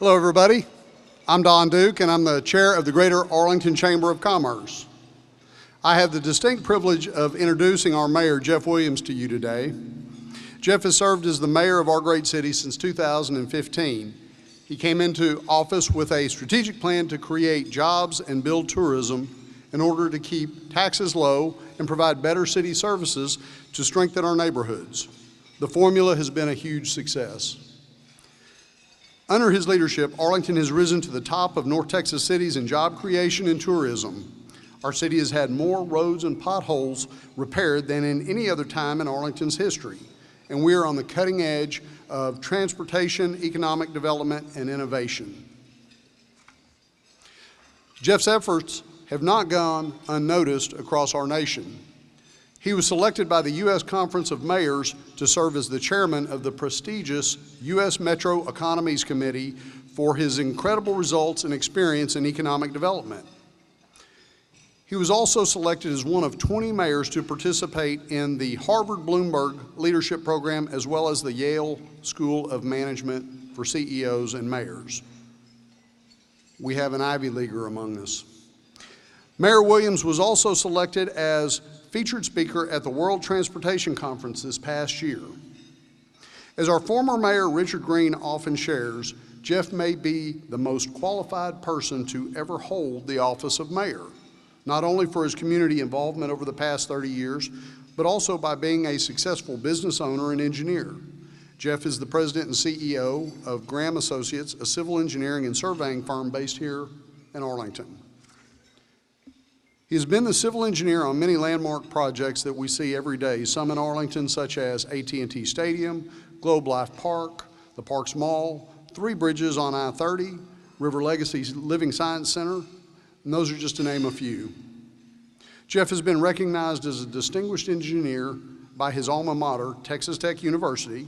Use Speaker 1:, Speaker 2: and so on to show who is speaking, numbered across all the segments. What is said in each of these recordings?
Speaker 1: Hello, everybody. I'm Don Duke, and I'm the chair of the Greater Arlington Chamber of Commerce. I have the distinct privilege of introducing our mayor, Jeff Williams, to you today. Jeff has served as the mayor of our great city since 2015. He came into office with a strategic plan to create jobs and build tourism in order to keep taxes low and provide better city services to strengthen our neighborhoods. The formula has been a huge success. Under his leadership, Arlington has risen to the top of North Texas cities in job creation and tourism. Our city has had more roads and potholes repaired than in any other time in Arlington's history, and we are on the cutting edge of transportation, economic development, and innovation. Jeff's efforts have not gone unnoticed across our nation. He was selected by the U.S. Conference of Mayors to serve as the chairman of the prestigious U.S. Metro Economies Committee for his incredible results and experience in economic development. He was also selected as one of 20 mayors to participate in the Harvard Bloomberg Leadership Program, as well as the Yale School of Management for CEOs and mayors. We have an Ivy Leaguer among us. Mayor Williams was also selected as featured speaker at the World Transportation Conference this past year. As our former mayor, Richard Green, often shares, Jeff may be the most qualified person to ever hold the office of mayor, not only for his community involvement over the past 30 years, but also by being a successful business owner and engineer. Jeff is the president and CEO of Graham Associates, a civil engineering and surveying firm based here in Arlington. He has been the civil engineer on many landmark projects that we see every day, some in Arlington, such as AT&T Stadium, Globe Life Park, the Parks Mall, 3 bridges on I-30, River Legacy Living Science Center, and those are just to name a few. Jeff has been recognized as a distinguished engineer by his alma mater, Texas Tech University,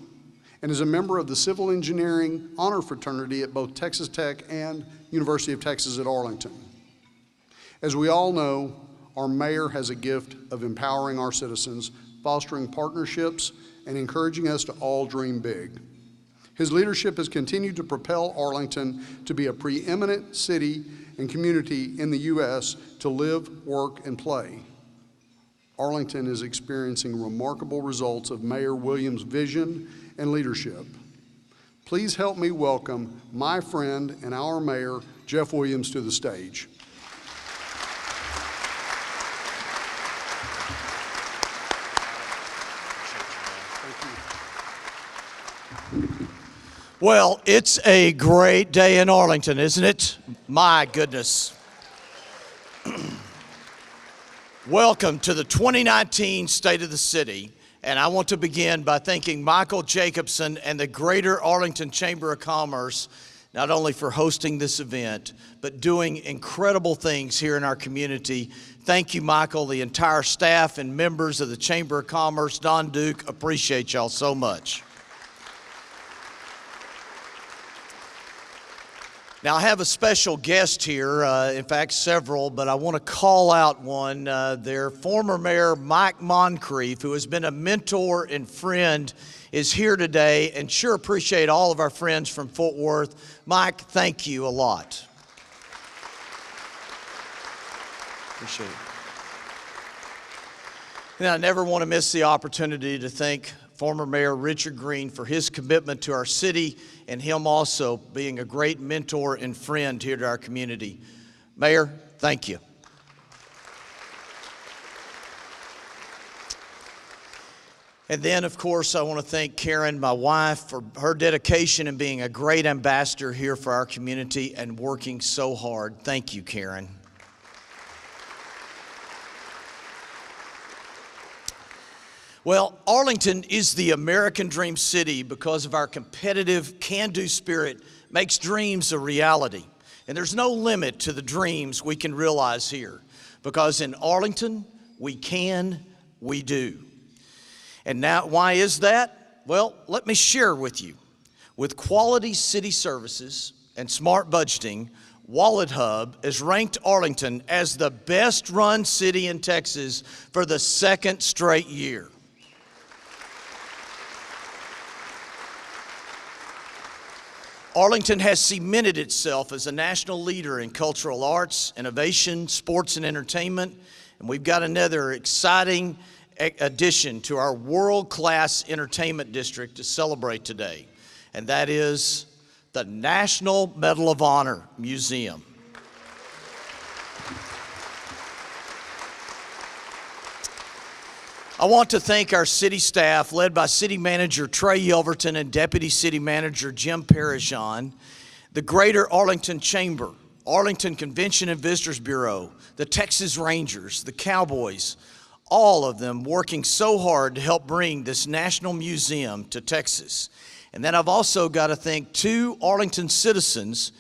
Speaker 1: and is a member of the Civil Engineering Honor Fraternity at both Texas Tech and University of Texas at Arlington. As we all know, our mayor has a gift of empowering our citizens, fostering partnerships, and encouraging us to all dream big. His leadership has continued to propel Arlington to be a preeminent city and community in the U.S. to live, work, and play. Arlington is experiencing remarkable results of Mayor Williams' vision and leadership. Please help me welcome my friend and our mayor, Jeff Williams, to the stage.
Speaker 2: Well, it's a great day in Arlington, isn't it? My goodness. Welcome to the 2019 State of the City, and I want to begin by thanking Michael Jacobson and the Greater Arlington Chamber of Commerce, not only for hosting this event, but doing incredible things here in our community. Thank you, Michael, the entire staff and members of the Chamber of Commerce. Don Duke, appreciate y'all so much. Now, I have a special guest here, in fact, several, but I want to call out one. Their former mayor, Mike Moncrief, who has been a mentor and friend, is here today, and sure appreciate all of our friends from Fort Worth. Mike, thank you a lot. Appreciate it. And I never want to miss the opportunity to thank former Mayor Richard Green for his commitment to our city and him also being a great mentor and friend here to our community. Mayor, thank you. And then, of course, I want to thank Karen, my wife, for her dedication and being a great ambassador here for our community and working so hard. Thank you, Karen. Well, Arlington is the American dream city because of our competitive, can-do spirit, makes dreams a reality. And there's no limit to the dreams we can realize here, because in Arlington, we can, we do. And now, why is that? Well, let me share with you. With quality city services and smart budgeting, Wallet Hub has ranked Arlington as the best-run city in Texas for the 2nd straight year. Arlington has cemented itself as a national leader in cultural arts, innovation, sports, and entertainment. And we've got another exciting addition to our world-class entertainment district to celebrate today, and that is the National Medal of Honor Museum. I want to thank our city staff, led by City Manager Trey Yelverton and Deputy City Manager Jim Parajon, the Greater Arlington Chamber, Arlington Convention and Visitors Bureau, the Texas Rangers, the Cowboys, all of them working so hard to help bring this National Museum to Texas. And then I've also got to thank 2 Arlington citizens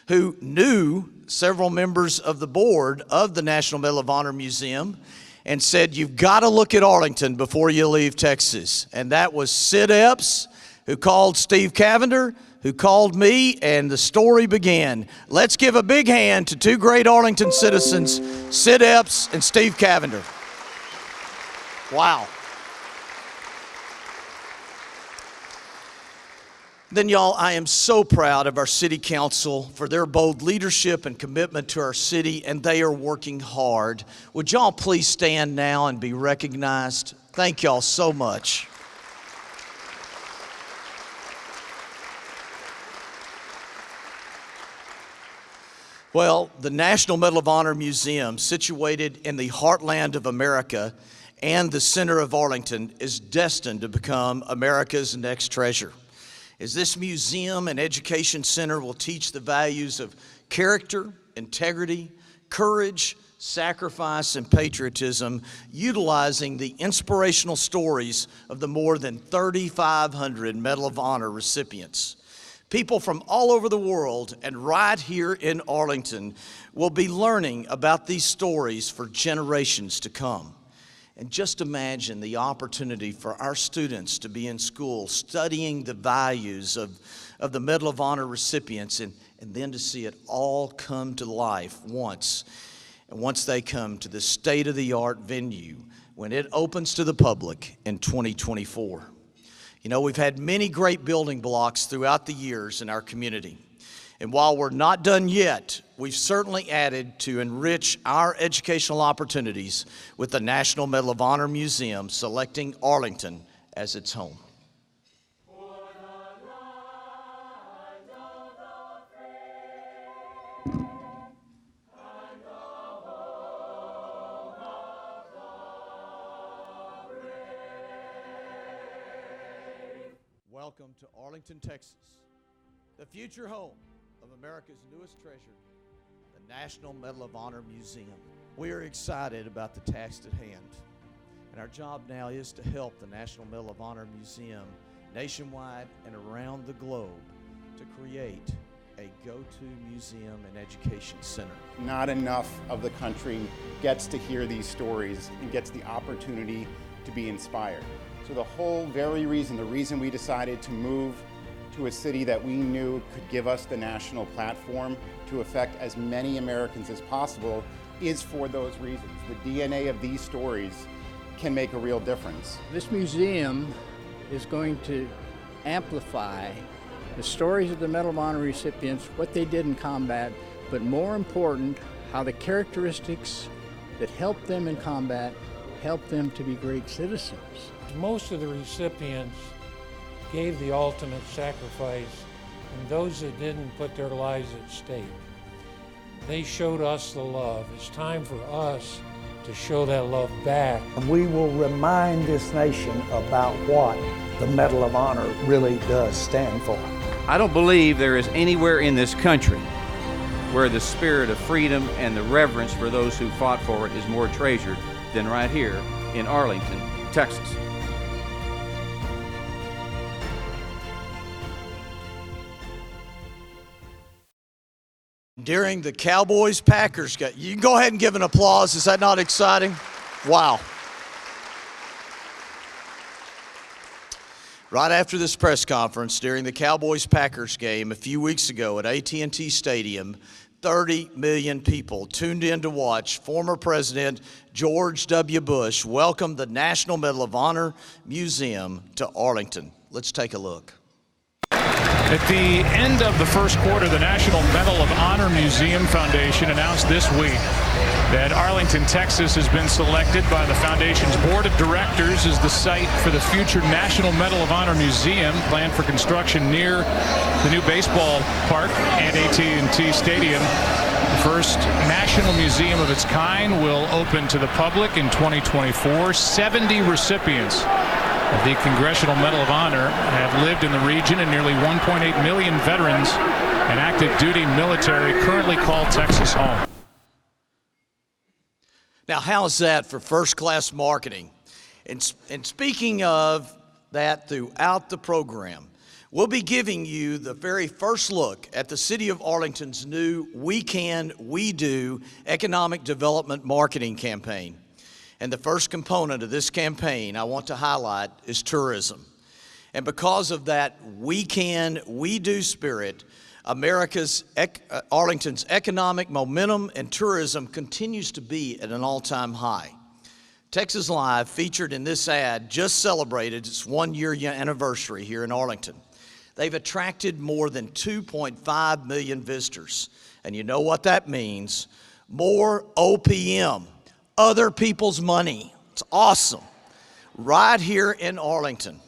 Speaker 2: who knew several members of the board of the National Medal of Honor Museum and said, you've got to look at Arlington before you leave Texas. And that was Sid Epps, who called Steve Cavender, who called me, and the story began. Let's give a big hand to 2 great Arlington citizens, Sid Epps and Steve Cavender. Wow. Then, y'all, I am so proud of our city council for their bold leadership and commitment to our city, and they are working hard. Would y'all please stand now and be recognized? Thank y'all so much. Well, the National Medal of Honor Museum, situated in the heartland of America and the center of Arlington, is destined to become America's next treasure. As this museum and education center will teach the values of character, integrity, courage, sacrifice, and patriotism, utilizing the inspirational stories of the more than 3,500 Medal of Honor recipients. People from all over the world and right here in Arlington will be learning about these stories for generations to come. And just imagine the opportunity for our students to be in school studying the values of the Medal of Honor recipients and then to see it all come to life once they come to the state-of-the-art venue when it opens to the public in 2024. You know, we've had many great building blocks throughout the years in our community. And while we're not done yet, we've certainly added to enrich our educational opportunities with the National Medal of Honor Museum selecting Arlington as its home. Welcome to Arlington, Texas, the future home of America's newest treasure, the National Medal of Honor Museum. We are excited about the task at hand, and our job now is to help the National Medal of Honor Museum nationwide and around the globe to create a go-to museum and education center.
Speaker 3: Not enough of the country gets to hear these stories and gets the opportunity to be inspired. So the reason we decided to move to a city that we knew could give us the national platform to affect as many Americans as possible is for those reasons. The DNA of these stories can make a real difference.
Speaker 4: This museum is going to amplify the stories of the Medal of Honor recipients, what they did in combat, but more important, how the characteristics that helped them in combat helped them to be great citizens.
Speaker 5: Most of the recipients gave the ultimate sacrifice, and those that didn't put their lives at stake. They showed us the love. It's time for us to show that love back.
Speaker 6: We will remind this nation about what the Medal of Honor really does stand for.
Speaker 7: I don't believe there is anywhere in this country where the spirit of freedom and the reverence for those who fought for it is more treasured than right here in Arlington, Texas.
Speaker 2: During the Cowboys-Packers game, you can go ahead and give an applause. Is that not exciting? Wow. Right after this press conference, during the Cowboys-Packers game a few weeks ago at AT&T Stadium, 30 million people tuned in to watch former President George W. Bush welcome the National Medal of Honor Museum to Arlington. Let's take a look.
Speaker 8: At the end of the first quarter, the National Medal of Honor Museum Foundation announced this week that Arlington, Texas has been selected by the Foundation's Board of Directors as the site for the future National Medal of Honor Museum planned for construction near the new baseball park and AT&T Stadium. The first national museum of its kind will open to the public in 2024. 70 recipients of the Congressional Medal of Honor have lived in the region, and nearly 1.8 million veterans and active duty military currently call Texas home.
Speaker 2: Now, how's that for first-class marketing? And speaking of that throughout the program, we'll be giving you the very first look at the City of Arlington's new We Can, We Do economic development marketing campaign. And the first component of this campaign I want to highlight is tourism. And because of that We Can, We Do spirit, Arlington's economic momentum and tourism continues to be at an all-time high. Texas Live, featured in this ad, just celebrated its one-year anniversary here in Arlington. They've attracted more than 2.5 million visitors. And you know what that means? More OPM, other people's money. It's awesome. Right here in Arlington.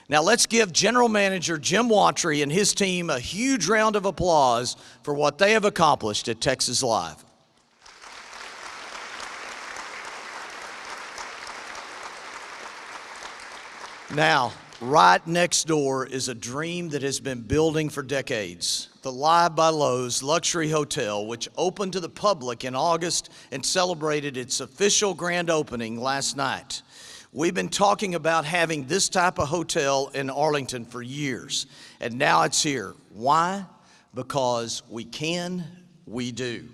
Speaker 2: Now let's give General Manager Jim Watry and his team a huge round of applause for what they have accomplished at Texas Live. Now, right next door is a dream that has been building for decades. The Live by Lowe's Luxury Hotel, which opened to the public in August and celebrated its official grand opening last night. We've been talking about having this type of hotel in Arlington for years, and now it's here. Why? Because we can, we do.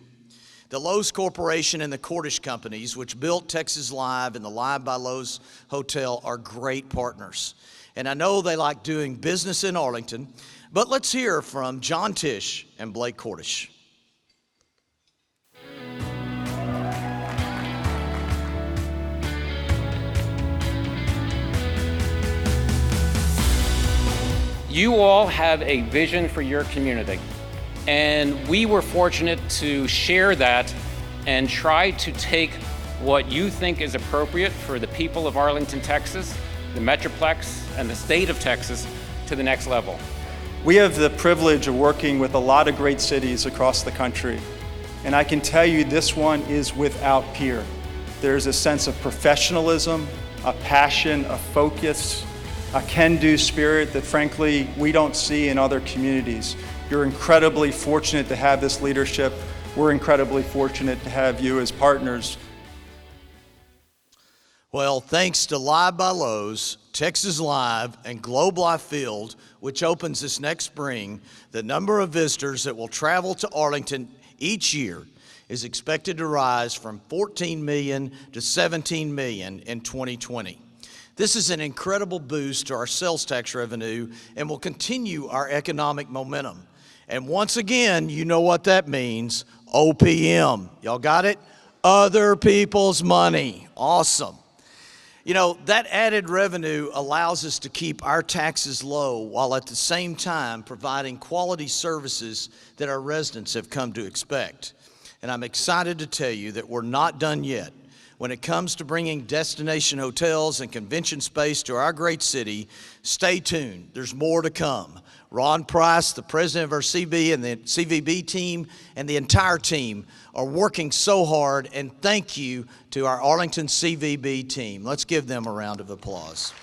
Speaker 2: The Lowe's Corporation and the Cordish Companies, which built Texas Live and the Live by Lowe's Hotel, are great partners. And I know they like doing business in Arlington, but let's hear from John Tisch and Blake Cordish.
Speaker 9: You all have a vision for your community, and we were fortunate to share that and try to take what you think is appropriate for the people of Arlington, Texas, the Metroplex, and the state of Texas to the next level.
Speaker 10: We have the privilege of working with a lot of great cities across the country, and I can tell you this one is without peer. There's a sense of professionalism, a passion, a focus, a can-do spirit that frankly we don't see in other communities. You're incredibly fortunate to have this leadership. We're incredibly fortunate to have you as partners.
Speaker 2: Well, thanks to Live by Lowe's, Texas Live, and Globe Life Field, which opens this next spring, the number of visitors that will travel to Arlington each year is expected to rise from 14 million to 17 million in 2020. This is an incredible boost to our sales tax revenue and will continue our economic momentum. And once again, you know what that means, OPM. Y'all got it? Other people's money. Awesome. You know, that added revenue allows us to keep our taxes low while at the same time providing quality services that our residents have come to expect. And I'm excited to tell you that we're not done yet. When it comes to bringing destination hotels and convention space to our great city, stay tuned. There's more to come. Ron Price, the president of our CB and the CVB team, and the entire team are working so hard, and thank you to our Arlington CVB team. Let's give them a round of applause.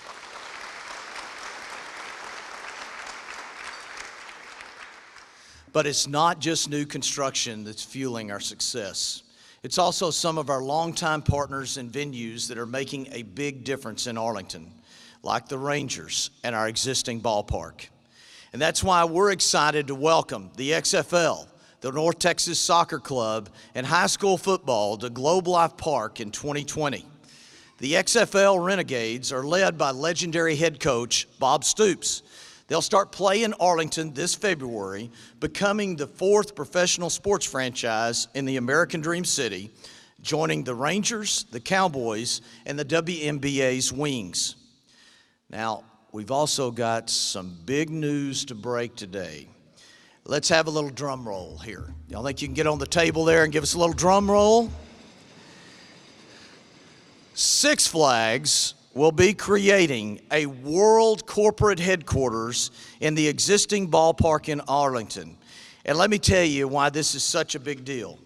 Speaker 2: But it's not just new construction that's fueling our success. It's also some of our longtime partners and venues that are making a big difference in Arlington, like the Rangers and our existing ballpark. And that's why we're excited to welcome the XFL, the North Texas Soccer Club, and high school football to Globe Life Park in 2020. The XFL Renegades are led by legendary head coach Bob Stoops. They'll start play in Arlington this February, becoming the 4th professional sports franchise in the American Dream City, joining the Rangers, the Cowboys, and the WNBA's Wings. Now, we've also got some big news to break today. Let's have a little drum roll here. Y'all think you can get on the table there and give us a little drum roll? Six Flags will be creating a world corporate headquarters in the existing ballpark in Arlington. And let me tell you why this is such a big deal.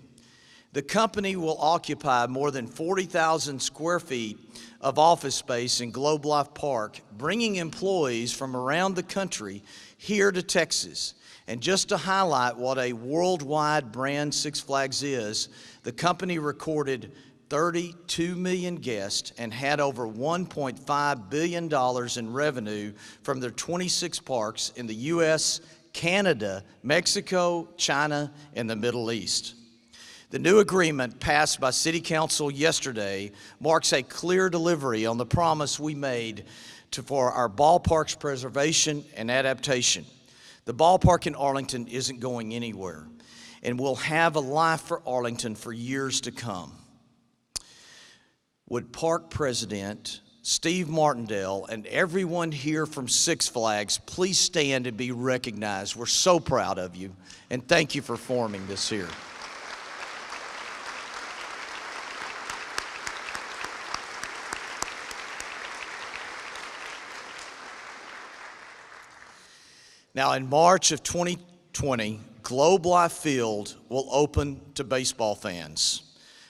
Speaker 2: The company will occupy more than 40,000 square feet of office space in Globe Life Park, bringing employees from around the country here to Texas. And just to highlight what a worldwide brand Six Flags is, the company recorded 32 million guests and had over $1.5 billion in revenue from their 26 parks in the U.S., Canada, Mexico, China, and the Middle East. The new agreement passed by City Council yesterday marks a clear delivery on the promise we made for our ballpark's preservation and adaptation. The ballpark in Arlington isn't going anywhere and will have a life for Arlington for years to come. Would Park President Steve Martindale and everyone here from Six Flags please stand and be recognized? We're so proud of you, and thank you for forming this here. Now, in March of 2020, Globe Life Field will open to baseball fans.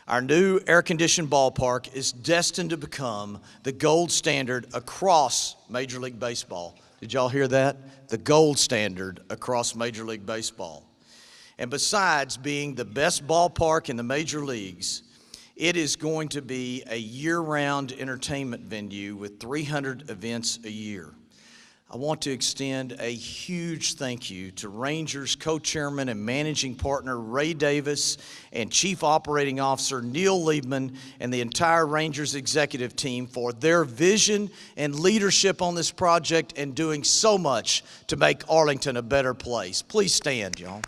Speaker 2: Our new air-conditioned ballpark is destined to become the gold standard across Major League Baseball. Did y'all hear that? The gold standard across Major League Baseball. And besides being the best ballpark in the major leagues, it is going to be a year-round entertainment venue with 300 events a year. I want to extend a huge thank you to Rangers co-chairman and managing partner Ray Davis and Chief Operating Officer Neil Liebman and the entire Rangers executive team for their vision and leadership on this project and doing so much to make Arlington a better place. Please stand, y'all.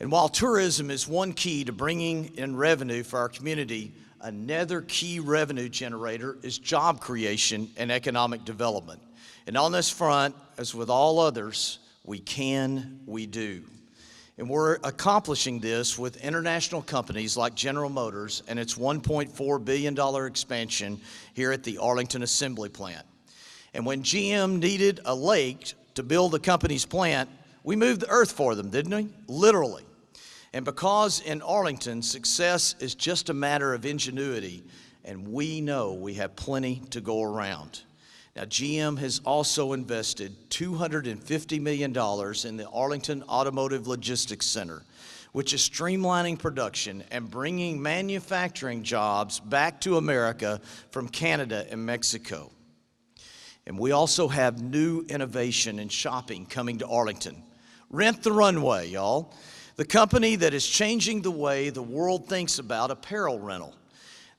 Speaker 2: And while tourism is one key to bringing in revenue for our community, another key revenue generator is job creation and economic development. And on this front, as with all others, we can, we do. And we're accomplishing this with international companies like General Motors and its $1.4 billion expansion here at the Arlington Assembly Plant. And when GM needed a lake to build the company's plant, we moved the earth for them, didn't we? Literally. And because in Arlington, success is just a matter of ingenuity, and we know we have plenty to go around. Now, GM has also invested $250 million in the Arlington Automotive Logistics Center, which is streamlining production and bringing manufacturing jobs back to America from Canada and Mexico. And we also have new innovation in shopping coming to Arlington. Rent the Runway, y'all. The company that is changing the way the world thinks about apparel rental.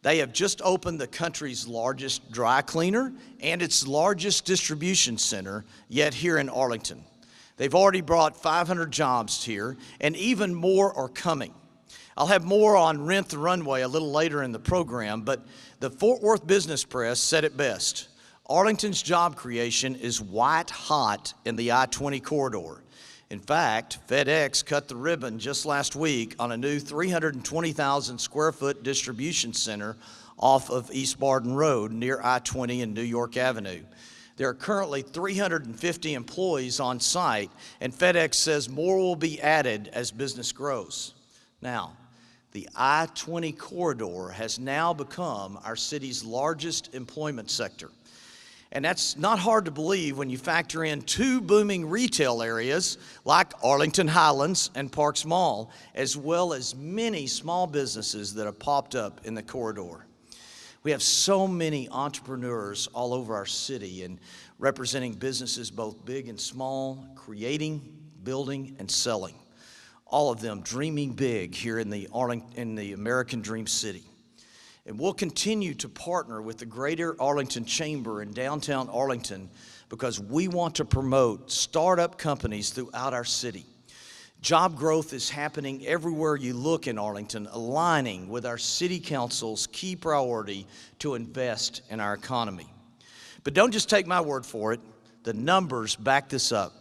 Speaker 2: They have just opened the country's largest dry cleaner and its largest distribution center yet here in Arlington. They've already brought 500 jobs here, and even more are coming. I'll have more on Rent the Runway a little later in the program, but the Fort Worth Business Press said it best. Arlington's job creation is white hot in the I-20 corridor. In fact, FedEx cut the ribbon just last week on a new 320,000 square foot distribution center off of East Barden Road near I-20 and New York Avenue. There are currently 350 employees on site, and FedEx says more will be added as business grows. Now, the I-20 corridor has now become our city's largest employment sector. And that's not hard to believe when you factor in two booming retail areas like Arlington Highlands and Parks Mall, as well as many small businesses that have popped up in the corridor. We have so many entrepreneurs all over our city and representing businesses both big and small, creating, building, and selling. All of them dreaming big here in the American Dream City. And we'll continue to partner with the Greater Arlington Chamber in downtown Arlington because we want to promote startup companies throughout our city. Job growth is happening everywhere you look in Arlington, aligning with our City Council's key priority to invest in our economy. But don't just take my word for it. The numbers back this up.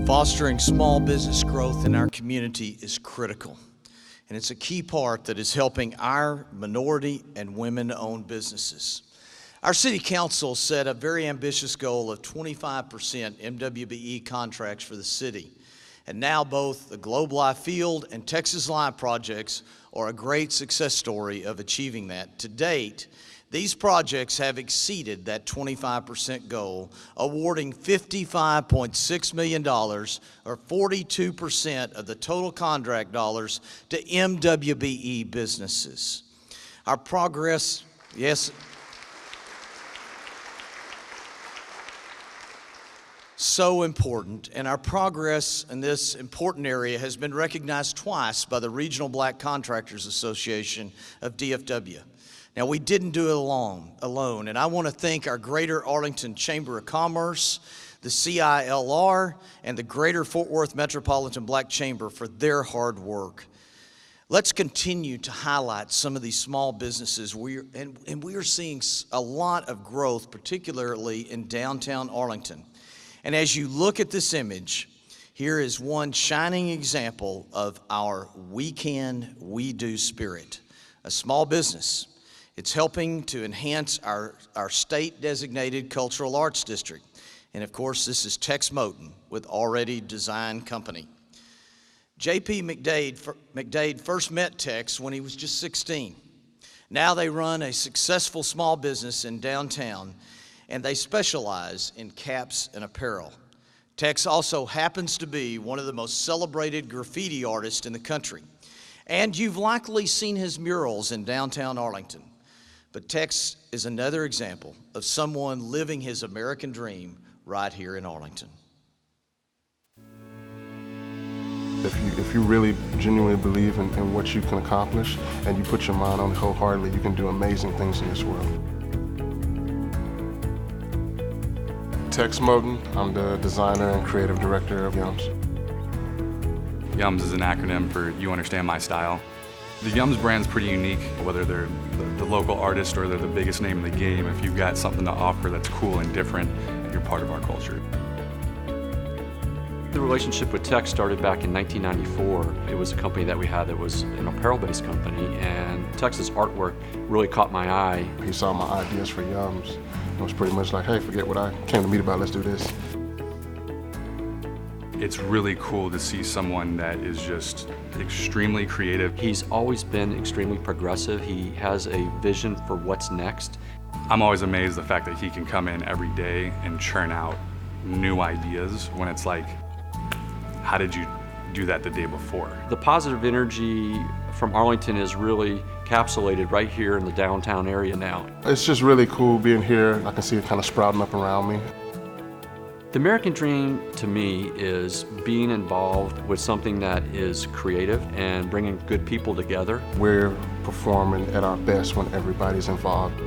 Speaker 2: Fostering small business growth in our community is critical, and it's a key part that is helping our minority and women-owned businesses. Our City Council set a very ambitious goal of 25% MWBE contracts for the city, and now both the Globe Life Field and Texas Live projects are a great success story of achieving that. To date, these projects have exceeded that 25% goal, awarding $55.6 million, or 42% of the total contract dollars, to MWBE businesses. Our progress, yes, so important, and our progress in this important area has been recognized twice by the Regional Black Contractors Association of DFW. Now, we didn't do it alone, and I want to thank our Greater Arlington Chamber of Commerce, the CILR, and the Greater Fort Worth Metropolitan Black Chamber for their hard work. Let's continue to highlight some of these small businesses. We are seeing a lot of growth, particularly in downtown Arlington. And as you look at this image, here is one shining example of our We Can, We Do spirit. A small business. It's helping to enhance our state-designated cultural arts district. And of course, this is Tex Moten with Already Design Company. J.P. McDade first met Tex when he was just 16. Now they run a successful small business in downtown, and they specialize in caps and apparel. Tex also happens to be one of the most celebrated graffiti artists in the country. And you've likely seen his murals in downtown Arlington. But Tex is another example of someone living his American dream right here in Arlington.
Speaker 11: If you really genuinely believe in what you can accomplish and you put your mind on it wholeheartedly, you can do amazing things in this world. Tex Moten, I'm the designer and creative director of Yums.
Speaker 12: Yums is an acronym for You Understand My Style. The Yums brand's pretty unique, whether they're the local artist or they're the biggest name in the game. If you've got something to offer that's cool and different, you're part of our culture.
Speaker 13: The relationship with Tex started back in 1994. It was a company that we had that was an apparel-based company, and Tex's artwork really caught my eye.
Speaker 11: He saw my ideas for Yums. It was pretty much like, hey, forget what I came to meet about, let's do this.
Speaker 12: It's really cool to see someone that is just extremely creative.
Speaker 13: He's always been extremely progressive. He has a vision for what's next.
Speaker 12: I'm always amazed the fact that he can come in every day and churn out new ideas when it's like, how did you do that the day before?
Speaker 13: The positive energy from Arlington is really encapsulated right here in the downtown area now.
Speaker 11: It's just really cool being here. I can see it kind of sprouting up around me.
Speaker 13: The American dream to me is being involved with something that is creative and bringing good people together.
Speaker 11: We're performing at our best when everybody's involved.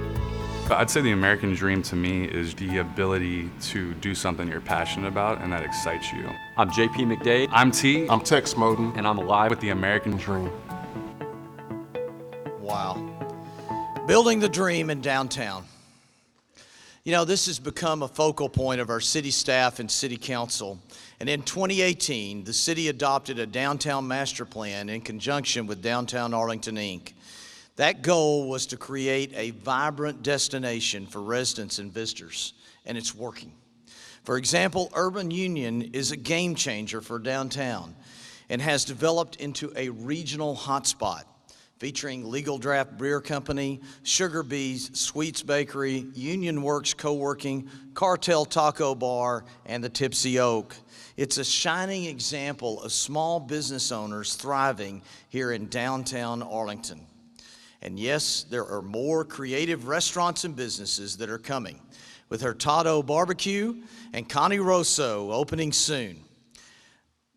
Speaker 12: I'd say the American dream to me is the ability to do something you're passionate about and that excites you.
Speaker 13: I'm J.P. McDade.
Speaker 12: I'm T.
Speaker 11: I'm Tex Moten.
Speaker 13: And I'm alive
Speaker 12: with the American dream.
Speaker 2: Wow. Building the dream in downtown. You know, this has become a focal point of our city staff and city council. And in 2018, the city adopted a downtown master plan in conjunction with Downtown Arlington, Inc. That goal was to create a vibrant destination for residents and visitors, and it's working. For example, Urban Union is a game changer for downtown and has developed into a regional hotspot featuring Legal Draft Beer Company, Sugar Bees Sweets Bakery, Union Works Co-working, Cartel Taco Bar, and the Tipsy Oak. It's a shining example of small business owners thriving here in downtown Arlington. And yes, there are more creative restaurants and businesses that are coming, with Hurtado Barbecue and Connie Rosso opening soon.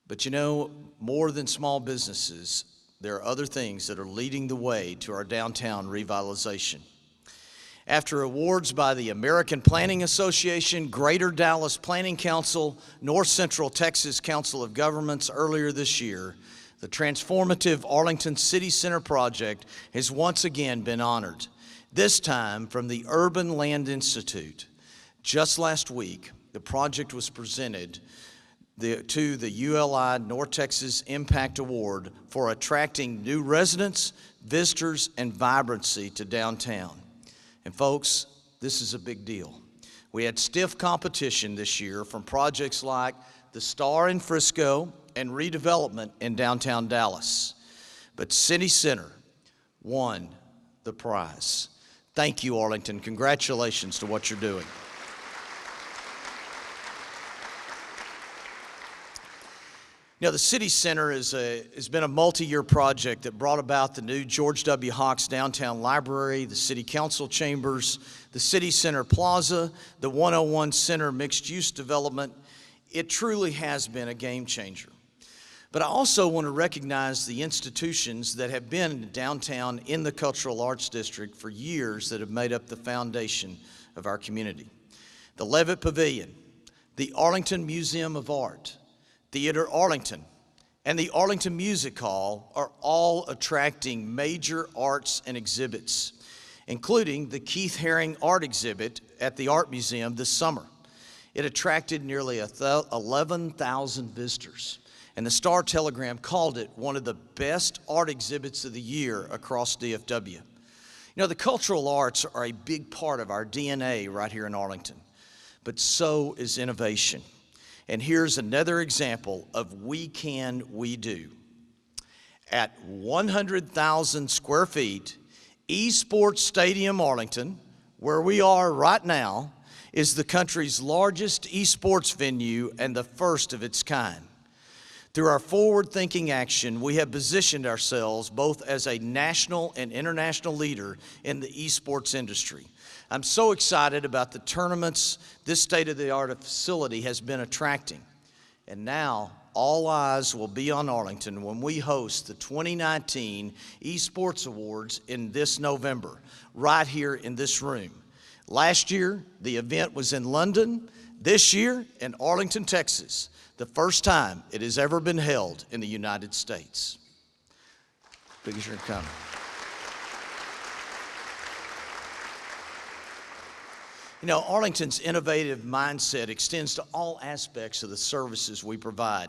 Speaker 2: But you know, more than small businesses, there are other things that are leading the way to our downtown revitalization. After awards by the American Planning Association, Greater Dallas Planning Council, North Central Texas Council of Governments earlier this year, the transformative Arlington City Center project has once again been honored, this time from the Urban Land Institute. Just last week, the project was presented to the ULI North Texas Impact Award for attracting new residents, visitors, and vibrancy to downtown. And folks, this is a big deal. We had stiff competition this year from projects like the Star in Frisco and redevelopment in downtown Dallas. But City Center won the prize. Thank you, Arlington. Congratulations to what you're doing. You know, the City Center has been a multi-year project that brought about the new George W. Hawks Downtown Library, the City Council Chambers, the City Center Plaza, the 101 Center mixed-use development. It truly has been a game changer. But I also want to recognize the institutions that have been downtown in the Cultural Arts District for years that have made up the foundation of our community. The Levitt Pavilion, the Arlington Museum of Art, Theater Arlington, and the Arlington Music Hall are all attracting major arts and exhibits, including the Keith Haring Art Exhibit at the Art Museum this summer. It attracted nearly 11,000 visitors, and the Star-Telegram called it one of the best art exhibits of the year across DFW. You know, the cultural arts are a big part of our DNA right here in Arlington. but so is innovation. And here's another example of we can, we do. At 100,000 square feet, Esports Stadium Arlington, where we are right now, is the country's largest esports venue and the first of its kind. Through our forward-thinking action, we have positioned ourselves both as a national and international leader in the esports industry. I'm so excited about the tournaments this state-of-the-art facility has been attracting. And now, all eyes will be on Arlington when we host the 2019 Esports Awards in this November, right here in this room. Last year, the event was in London. This year, in Arlington, Texas, the first time it has ever been held in the United States. Biggest you're coming. You know, Arlington's innovative mindset extends to all aspects of the services we provide.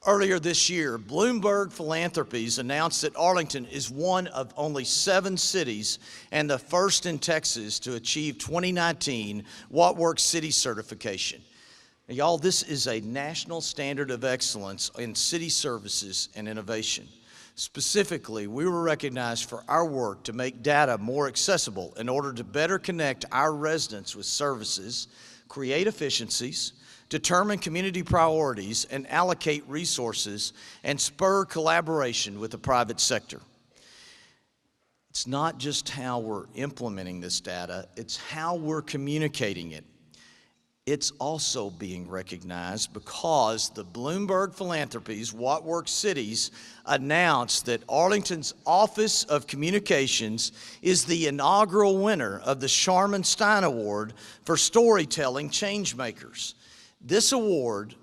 Speaker 2: Earlier this year, Bloomberg Philanthropies announced that Arlington is one of only 7 cities and the first in Texas to achieve 2019 What Works City certification. Now, y'all, this is a national standard of excellence in city services and innovation. Specifically, we were recognized for our work to make data more accessible in order to better connect our residents with services, create efficiencies, determine community priorities, and allocate resources, and spur collaboration with the private sector. It's not just how we're implementing this data, it's how we're communicating it. It's also being recognized because the Bloomberg Philanthropies What Works Cities announced that Arlington's Office of Communications is the inaugural winner of the Sharman Stein Award for Storytelling Changemakers. This award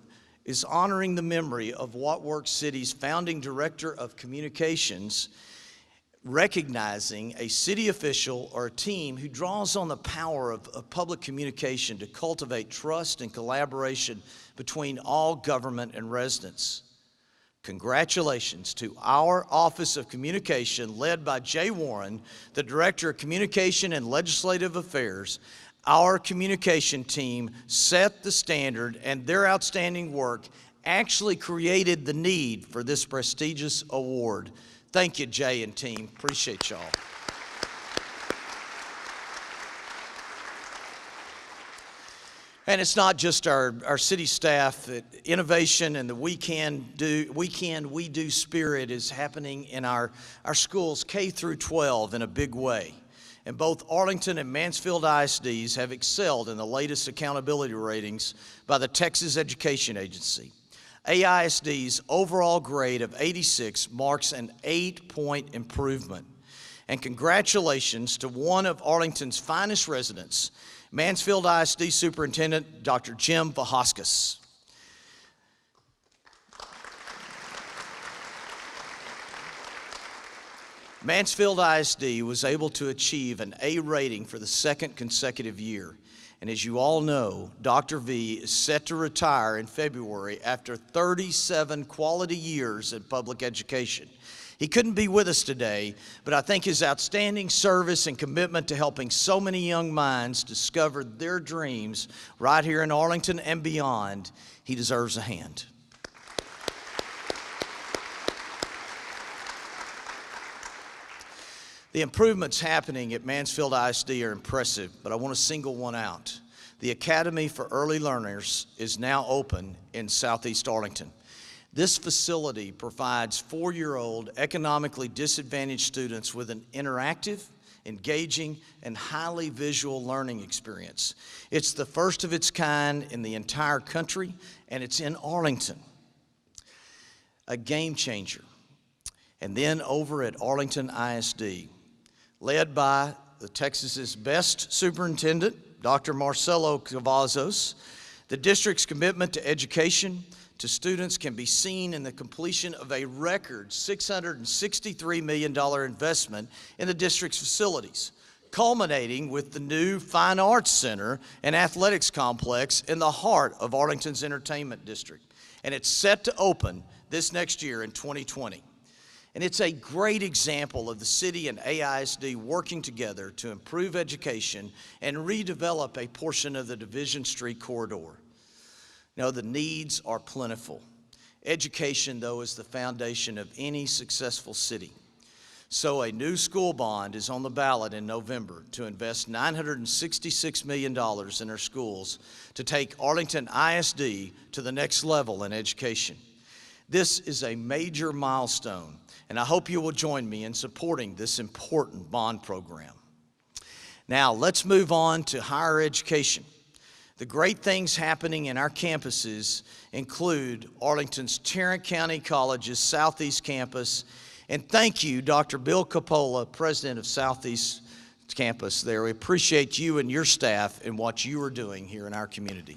Speaker 2: is honoring the memory of What Works City's founding director of communications, recognizing a city official or a team who draws on the power of public communication to cultivate trust and collaboration between all government and residents. Congratulations to our Office of Communication, led by Jay Warren, the Director of Communication and Legislative Affairs. Our communication team set the standard, and their outstanding work actually created the need for this prestigious award. Thank you, Jay and team. Appreciate y'all. And it's not just our city staff. Innovation and the we do spirit is happening in our schools K through 12 in a big way. And both Arlington and Mansfield ISDs have excelled in the latest accountability ratings by the Texas Education Agency. AISD's overall grade of 86 marks an 8-point improvement. And congratulations to one of Arlington's finest residents, Mansfield ISD Superintendent Dr. Jim Vahaskis. Mansfield ISD was able to achieve an A rating for the second consecutive year. And as you all know, Dr. V is set to retire in February after 37 quality years in public education. He couldn't be with us today, but I think his outstanding service and commitment to helping so many young minds discover their dreams right here in Arlington and beyond, he deserves a hand. The improvements happening at Mansfield ISD are impressive, but I want to single one out. The Academy for Early Learners is now open in Southeast Arlington. This facility provides 4-year-old economically disadvantaged students with an interactive, engaging, and highly visual learning experience. It's the first of its kind in the entire country, and it's in Arlington. A game changer. And then over at Arlington ISD, led by the Texas's best superintendent, Dr. Marcelo Cavazos, the district's commitment to education to students can be seen in the completion of a record $663 million investment in the district's facilities, culminating with the new Fine Arts Center and Athletics Complex in the heart of Arlington's entertainment district. And it's set to open this next year in 2020. And it's a great example of the city and AISD working together to improve education and redevelop a portion of the Division Street corridor. Now, the needs are plentiful. Education, though, is the foundation of any successful city. So a new school bond is on the ballot in November to invest $966 million in our schools to take Arlington ISD to the next level in education. This is a major milestone, and I hope you will join me in supporting this important bond program. Now, let's move on to higher education. The great things happening in our campuses include Arlington's Tarrant County College's Southeast Campus, and thank you, Dr. Bill Coppola, President of Southeast Campus there. We appreciate you and your staff and what you are doing here in our community.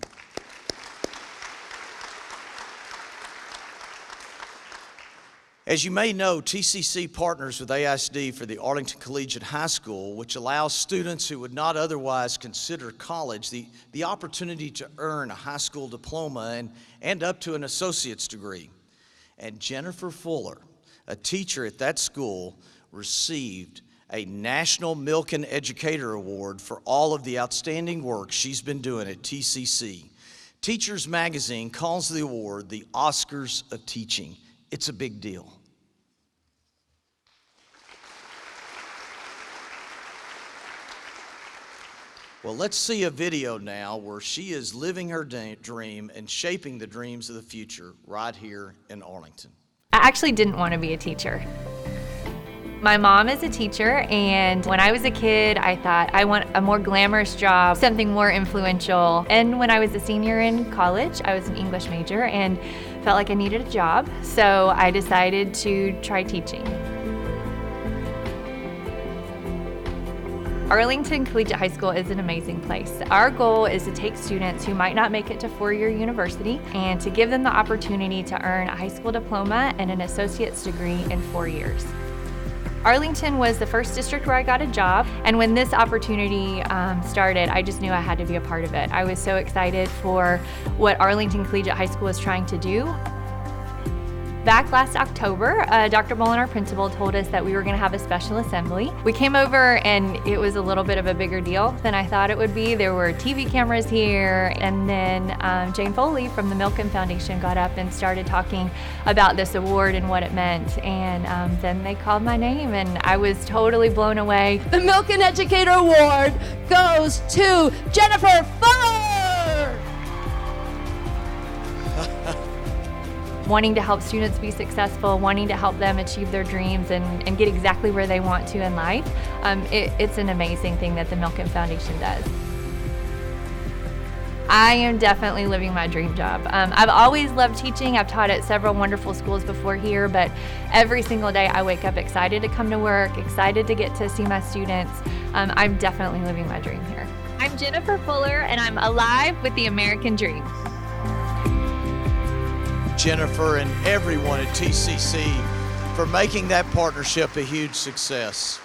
Speaker 2: As you may know, TCC partners with AISD for the Arlington Collegiate High School, which allows students who would not otherwise consider college the opportunity to earn a high school diploma and up to an associate's degree. And Jennifer Fuller, a teacher at that school, received a National Milken Educator Award for all of the outstanding work she's been doing at TCC. Teachers Magazine calls the award the Oscars of Teaching. It's a big deal. Well, let's see a video now where she is living her dream and shaping the dreams of the future right here in Arlington.
Speaker 14: I actually didn't want to be a teacher. My mom is a teacher, and when I was a kid, I thought I want a more glamorous job, something more influential. And when I was a senior in college, I was an English major and felt like I needed a job, so I decided to try teaching. Arlington Collegiate High School is an amazing place. Our goal is to take students who might not make it to four-year university and to give them the opportunity to earn a high school diploma and an associate's degree in 4 years. Arlington was the first district where I got a job, and when this opportunity started, I just knew I had to be a part of it. I was so excited for what Arlington Collegiate High School is trying to do. Back last October, Dr. Mullen, our principal, told us that we were going to have a special assembly. We came over and it was a little bit of a bigger deal than I thought it would be. There were TV cameras here, and then Jane Foley from the Milken Foundation got up and started talking about this award and what it meant. And then they called my name and I was totally blown away.
Speaker 15: The Milken Educator Award goes to Jennifer Fuller!
Speaker 14: Wanting to help students be successful, wanting to help them achieve their dreams and get exactly where they want to in life. It's an amazing thing that the Milken Foundation does. I am definitely living my dream job. I've always loved teaching. I've taught at several wonderful schools before here, but every single day I wake up excited to come to work, excited to get to see my students. I'm definitely living my dream here.
Speaker 16: I'm Jennifer Fuller, and I'm alive with the American dream.
Speaker 2: Jennifer and everyone at TCC for making that partnership a huge success.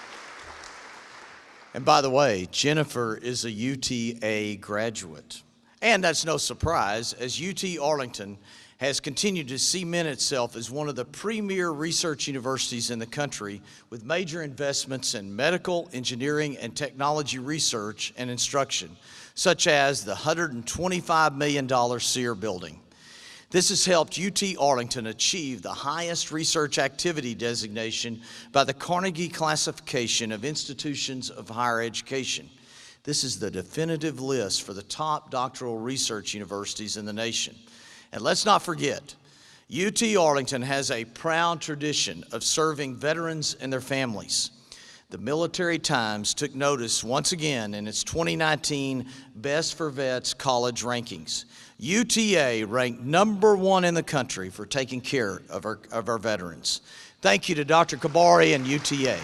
Speaker 2: And by the way, Jennifer is a UTA graduate. And that's no surprise, as UT Arlington has continued to cement itself as one of the premier research universities in the country with major investments in medical, engineering, and technology research and instruction, such as the $125 million SEER building. This has helped UT Arlington achieve the highest research activity designation by the Carnegie Classification of Institutions of Higher Education. This is the definitive list for the top doctoral research universities in the nation. And let's not forget, UT Arlington has a proud tradition of serving veterans and their families. The Military Times took notice once again in its 2019 Best for Vets college rankings. UTA ranked #1 in the country for taking care of our veterans. Thank you to Dr. Kabari and UTA.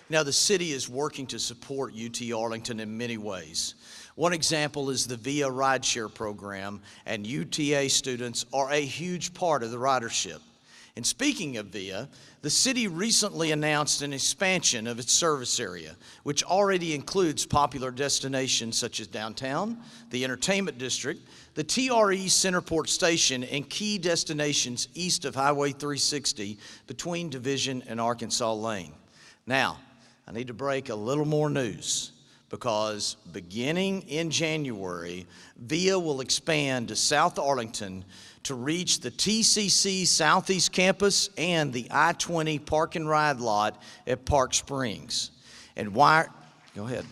Speaker 2: Now, the city is working to support UT Arlington in many ways. One example is the VIA rideshare program, and UTA students are a huge part of the ridership. And speaking of VIA, the city recently announced an expansion of its service area, which already includes popular destinations such as downtown, the entertainment district, the TRE Centerport Station, and key destinations east of Highway 360 between Division and Arkansas Lane. Now, I need to break a little more news, because beginning in January, VIA will expand to South Arlington to reach the TCC Southeast Campus and the I-20 Park and Ride lot at Park Springs. And why? Go ahead.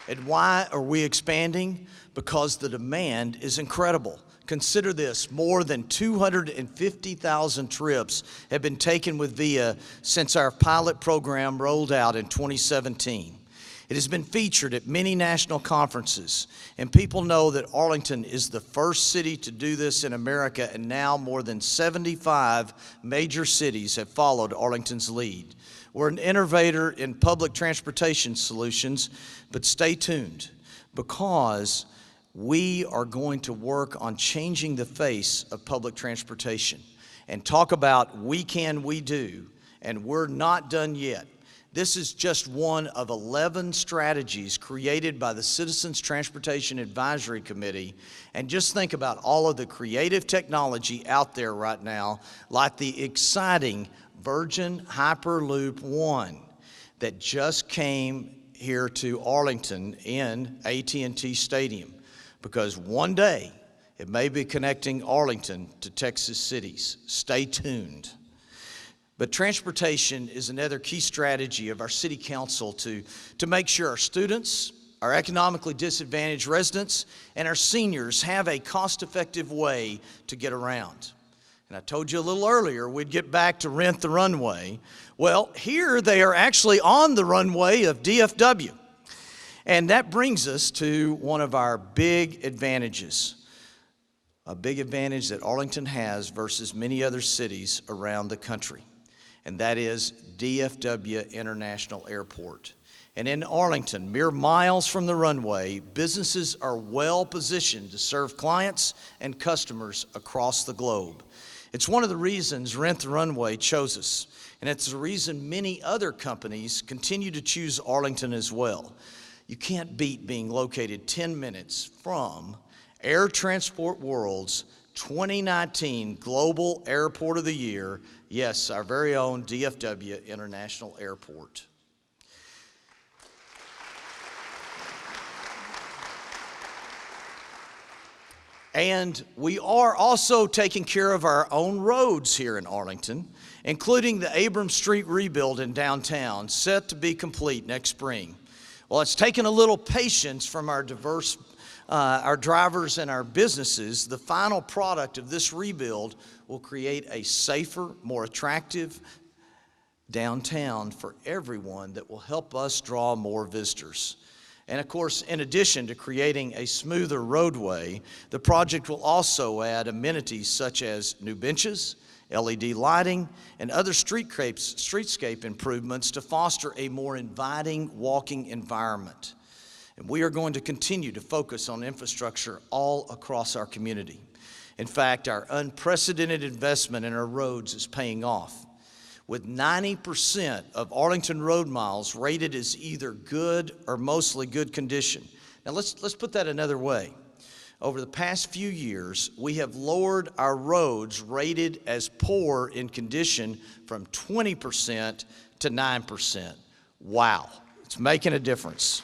Speaker 2: And why are we expanding? Because the demand is incredible. Consider this, more than 250,000 trips have been taken with VIA since our pilot program rolled out in 2017. It has been featured at many national conferences, and people know that Arlington is the first city to do this in America, and now more than 75 major cities have followed Arlington's lead. We're an innovator in public transportation solutions, but stay tuned, because we are going to work on changing the face of public transportation and talk about we can, we do, and we're not done yet. This is just one of 11 strategies created by the Citizens Transportation Advisory Committee. And just think about all of the creative technology out there right now, like the exciting Virgin Hyperloop One that just came here to Arlington in AT&T Stadium, because one day it may be connecting Arlington to Texas cities. Stay tuned. But transportation is another key strategy of our city council to make sure our students, our economically disadvantaged residents, and our seniors have a cost-effective way to get around. And I told you a little earlier we'd get back to Rent the Runway. Well, here they are actually on the runway of DFW. And that brings us to one of our big advantages, a big advantage that Arlington has versus many other cities around the country. And that is DFW International Airport. And in Arlington, mere miles from the runway, businesses are well positioned to serve clients and customers across the globe. It's one of the reasons Rent the Runway chose us, and it's the reason many other companies continue to choose Arlington as well. You can't beat being located 10 minutes from Air Transport World's 2019 Global Airport of the Year. Yes, our very own DFW International Airport. And we are also taking care of our own roads here in Arlington, including the Abrams Street rebuild in downtown, set to be complete next spring. Well, it's taken a little patience from our drivers and our businesses. The final product of this rebuild will create a safer, more attractive downtown for everyone that will help us draw more visitors. And of course, in addition to creating a smoother roadway, the project will also add amenities such as new benches, LED lighting, and other streetscape improvements to foster a more inviting walking environment. And we are going to continue to focus on infrastructure all across our community. In fact, our unprecedented investment in our roads is paying off, with 90% of Arlington road miles rated as either good or mostly good condition. Now let's put that another way. Over the past few years, we have lowered our roads rated as poor in condition from 20% to 9%. Wow, it's making a difference.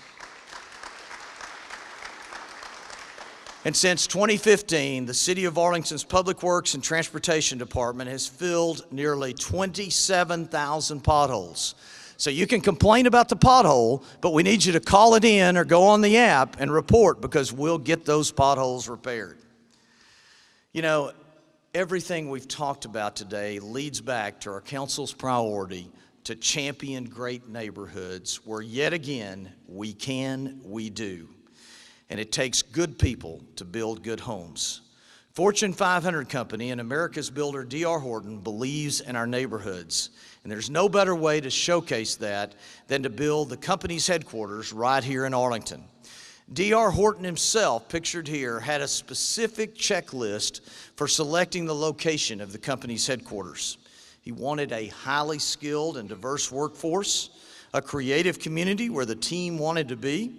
Speaker 2: And since 2015, the City of Arlington's Public Works and Transportation Department has filled nearly 27,000 potholes. So you can complain about the pothole, but we need you to call it in or go on the app and report, because we'll get those potholes repaired. You know, everything we've talked about today leads back to our council's priority to champion great neighborhoods where, yet again, we can, we do. And it takes good people to build good homes. Fortune 500 company and America's builder D.R. Horton believes in our neighborhoods. And there's no better way to showcase that than to build the company's headquarters right here in Arlington. D.R. Horton himself, pictured here, had a specific checklist for selecting the location of the company's headquarters. He wanted a highly skilled and diverse workforce, a creative community where the team wanted to be,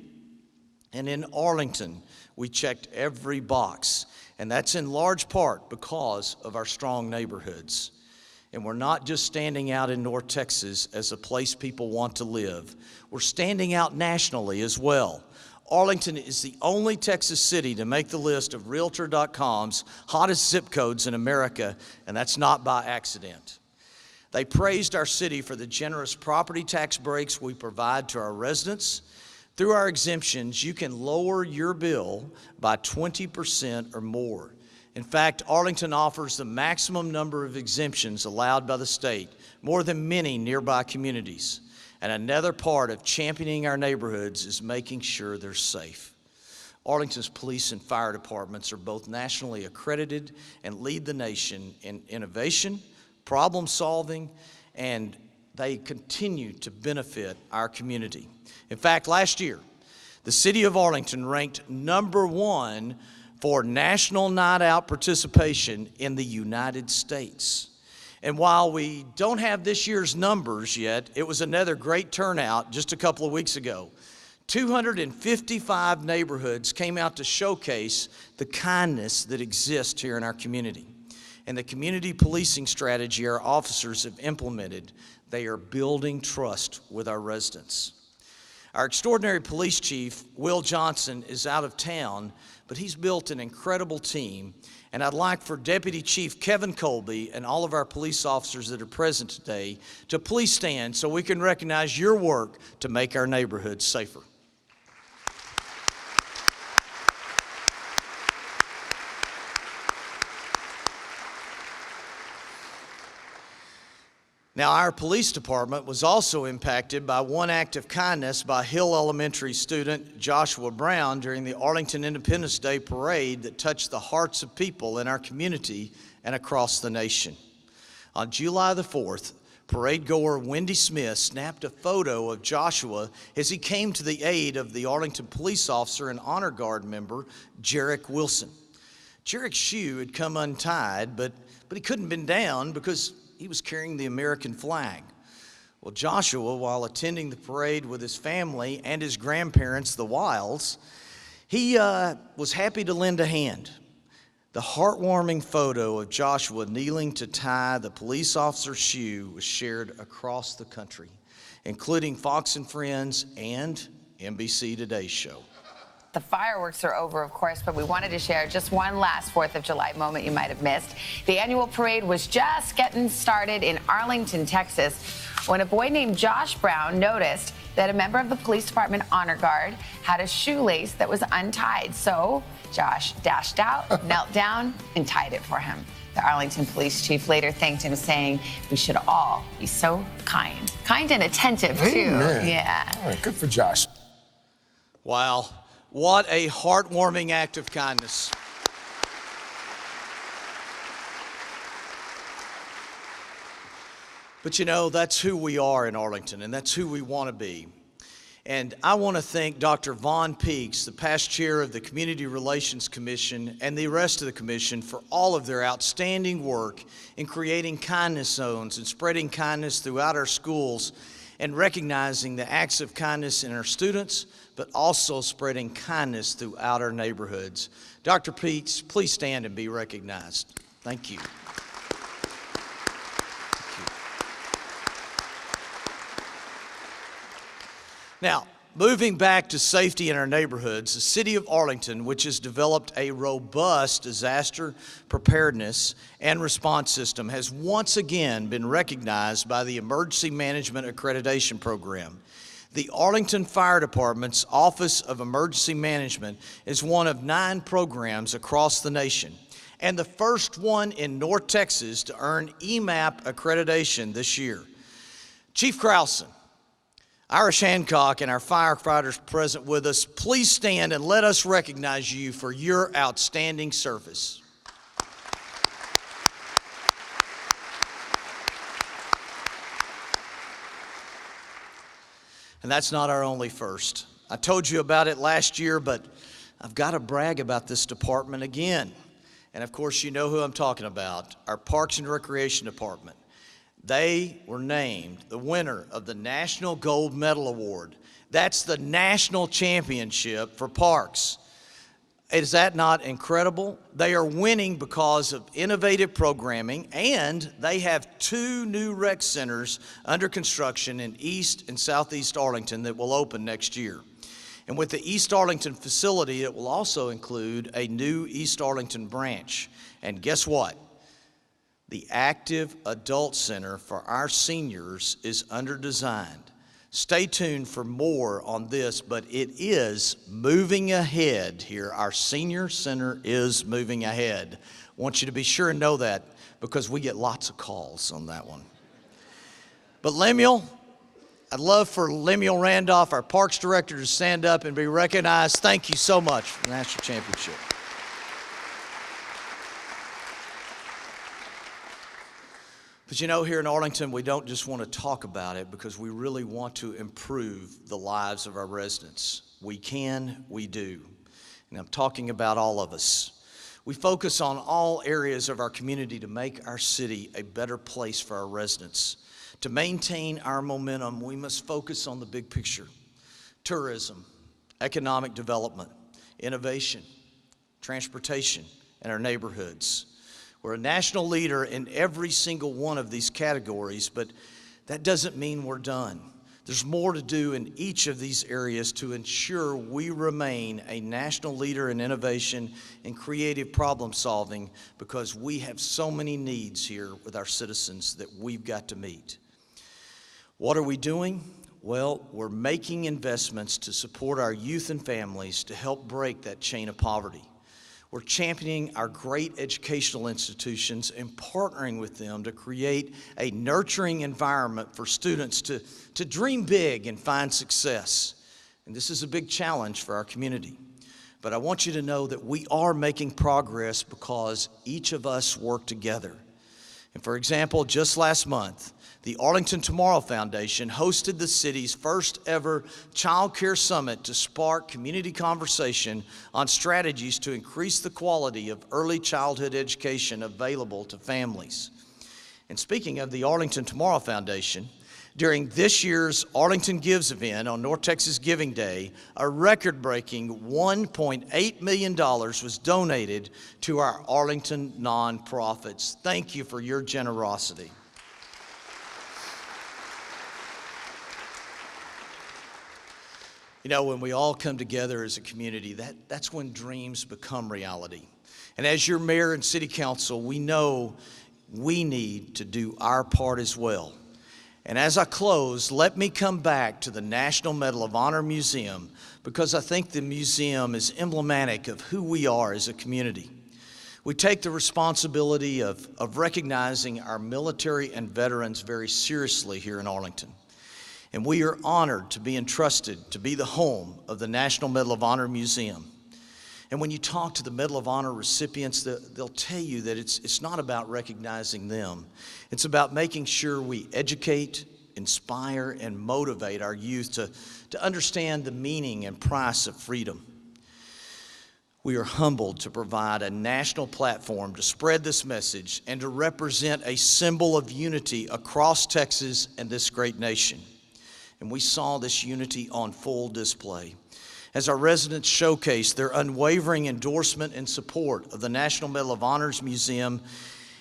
Speaker 2: and in Arlington, we checked every box, and that's in large part because of our strong neighborhoods. And we're not just standing out in North Texas as a place people want to live. We're standing out nationally as well. Arlington is the only Texas city to make the list of Realtor.com's hottest zip codes in America, and that's not by accident. They praised our city for the generous property tax breaks we provide to our residents. Through our exemptions, you can lower your bill by 20% or more. In fact, Arlington offers the maximum number of exemptions allowed by the state, more than many nearby communities. And another part of championing our neighborhoods is making sure they're safe. Arlington's police and fire departments are both nationally accredited and lead the nation in innovation, problem solving, and they continue to benefit our community. In fact, last year, the city of Arlington ranked #1 for National Night Out participation in the United States. And while we don't have this year's numbers yet, it was another great turnout just a couple of weeks ago. 255 neighborhoods came out to showcase the kindness that exists here in our community. And the community policing strategy our officers have implemented, they are building trust with our residents. Our extraordinary police chief, Will Johnson, is out of town, but he's built an incredible team. And I'd like for Deputy Chief Kevin Colby and all of our police officers that are present today to please stand so we can recognize your work to make our neighborhoods safer. Now, our police department was also impacted by one act of kindness by Hill Elementary student Joshua Brown during the Arlington Independence Day Parade that touched the hearts of people in our community and across the nation. On July the 4th, parade goer Wendy Smith snapped a photo of Joshua as he came to the aid of the Arlington police officer and honor guard member, Jarek Wilson. Jarek's shoe had come untied, but he couldn't bend down because he was carrying the American flag. Well, Joshua, while attending the parade with his family and his grandparents, the Wilds, he was happy to lend a hand. The heartwarming photo of Joshua kneeling to tie the police officer's shoe was shared across the country, including Fox and Friends and NBC Today's show.
Speaker 17: The fireworks are over, of course, but we wanted to share just one last 4th of July moment you might have missed. The annual parade was just getting started in Arlington, Texas, when a boy named Josh Brown noticed that a member of the police department honor guard had a shoelace that was untied. So Josh dashed out, knelt down, and tied it for him. The Arlington police chief later thanked him, saying, "We should all be so kind." Kind and attentive, too.
Speaker 18: Amen.
Speaker 17: Yeah.
Speaker 18: All right, good for Josh.
Speaker 2: Wow. What a heartwarming act of kindness. But you know, that's who we are in Arlington, and that's who we want to be. And I want to thank Dr. Vaughn Peaks, the past chair of the Community Relations Commission, and the rest of the commission for all of their outstanding work in creating kindness zones and spreading kindness throughout our schools and recognizing the acts of kindness in our students, but also spreading kindness throughout our neighborhoods. Dr. Peaks, please stand and be recognized. Thank you. Now, moving back to safety in our neighborhoods, the city of Arlington, which has developed a robust disaster preparedness and response system, has once again been recognized by the Emergency Management Accreditation Program. The Arlington Fire Department's Office of Emergency Management is one of 9 programs across the nation, and the first one in North Texas to earn EMAP accreditation this year. Chief Krausen, Irish Hancock, and our firefighters present with us, please stand and let us recognize you for your outstanding service. And that's not our only first. I told you about it last year, but I've got to brag about this department again. And of course, you know who I'm talking about, our Parks and Recreation Department. They were named the winner of the National Gold Medal Award. That's the national championship for parks. Is that not incredible? They are winning because of innovative programming, and they have 2 new rec centers under construction in East and Southeast Arlington that will open next year. And with the East Arlington facility, it will also include a new East Arlington branch. And guess what? The active adult center for our seniors is under design. Stay tuned for more on this, but it is moving ahead here. Our senior center is moving ahead. I want you to be sure and know that because we get lots of calls on that one. But Lemuel, I'd love for Lemuel Randolph, our Parks Director, to stand up and be recognized. Thank you so much for the National Championship. But you know, here in Arlington, we don't just want to talk about it because we really want to improve the lives of our residents. We can, we do. And I'm talking about all of us. We focus on all areas of our community to make our city a better place for our residents. To maintain our momentum, we must focus on the big picture: tourism, economic development, innovation, transportation, and our neighborhoods. We're a national leader in every single one of these categories, but that doesn't mean we're done. There's more to do in each of these areas to ensure we remain a national leader in innovation and creative problem solving, because we have so many needs here with our citizens that we've got to meet. What are we doing? Well, we're making investments to support our youth and families to help break that chain of poverty. We're championing our great educational institutions and partnering with them to create a nurturing environment for students to dream big and find success. And this is a big challenge for our community. But I want you to know that we are making progress because each of us work together. And for example, just last month, the Arlington Tomorrow Foundation hosted the city's first ever Child Care Summit to spark community conversation on strategies to increase the quality of early childhood education available to families. And speaking of the Arlington Tomorrow Foundation, during this year's Arlington Gives event on North Texas Giving Day, a record-breaking $1.8 million was donated to our Arlington nonprofits. Thank you for your generosity. You know, when we all come together as a community, that's when dreams become reality. And as your mayor and city council, we know we need to do our part as well. And as I close, let me come back to the National Medal of Honor Museum, because I think the museum is emblematic of who we are as a community. We take the responsibility of recognizing our military and veterans very seriously here in Arlington. And we are honored to be entrusted to be the home of the National Medal of Honor Museum. And when you talk to the Medal of Honor recipients, they'll tell you that it's not about recognizing them. It's about making sure we educate, inspire, and motivate our youth to understand the meaning and price of freedom. We are humbled to provide a national platform to spread this message and to represent a symbol of unity across Texas and this great nation. And we saw this unity on full display as our residents showcased their unwavering endorsement and support of the National Medal of Honors Museum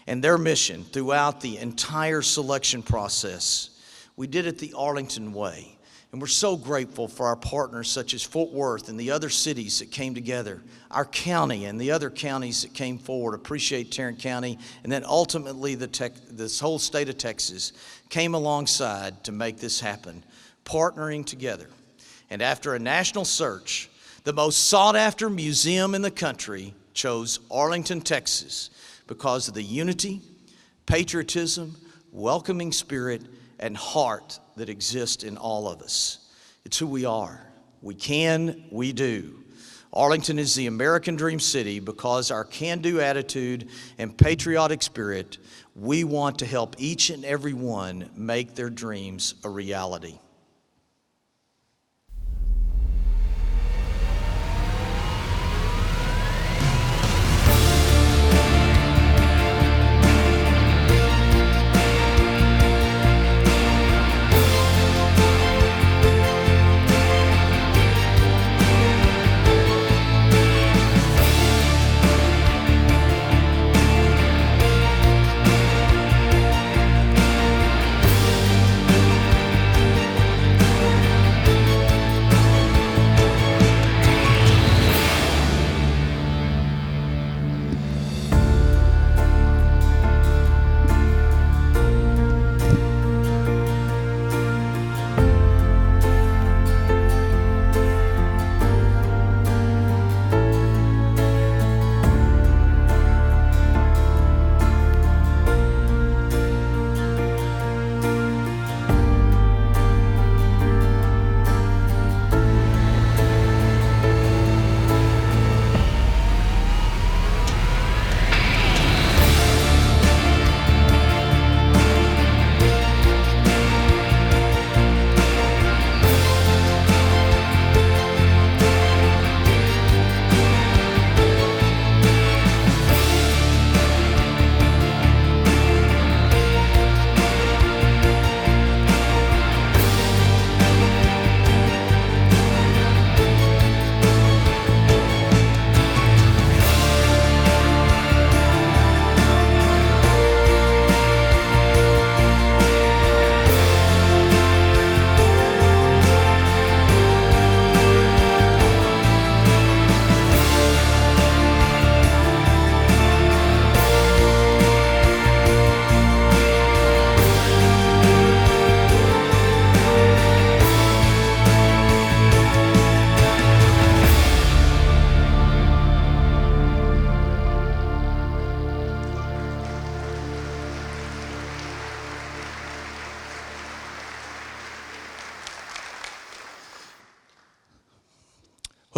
Speaker 2: and their mission throughout the entire selection process. We did it the Arlington way, and we're so grateful for our partners such as Fort Worth and the other cities that came together, our county and the other counties that came forward. Appreciate Tarrant County, and then ultimately this whole state of Texas came alongside to make this happen, partnering together. And after a national search, the most sought-after museum in the country chose Arlington, Texas, because of the unity, patriotism, welcoming spirit, and heart that exist in all of us. It's who we are. We can, we do. Arlington is the American Dream City because our can-do attitude and patriotic spirit, we want to help each and every one make their dreams a reality.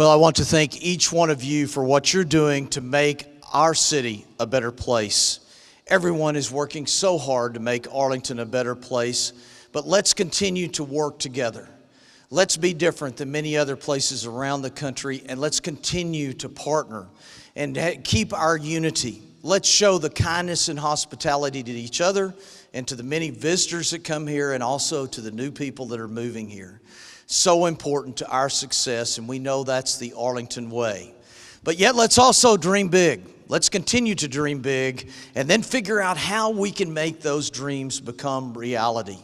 Speaker 2: Well, I want to thank each one of you for what you're doing to make our city a better place. Everyone is working so hard to make Arlington a better place, but let's continue to work together. Let's be different than many other places around the country, and let's continue to partner and keep our unity. Let's show the kindness and hospitality to each other and to the many visitors that come here, and also to the new people that are moving here. So important to our success, and we know that's the Arlington way. But yet let's also dream big. Let's continue to dream big and then figure out how we can make those dreams become reality.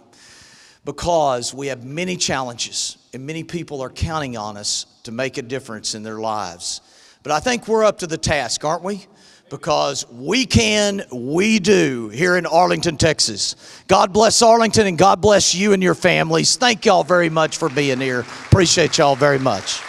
Speaker 2: Because we have many challenges and many people are counting on us to make a difference in their lives. But I think we're up to the task, aren't we? Because we can, we do here in Arlington, Texas. God bless Arlington, and God bless you and your families. Thank y'all very much for being here. Appreciate y'all very much.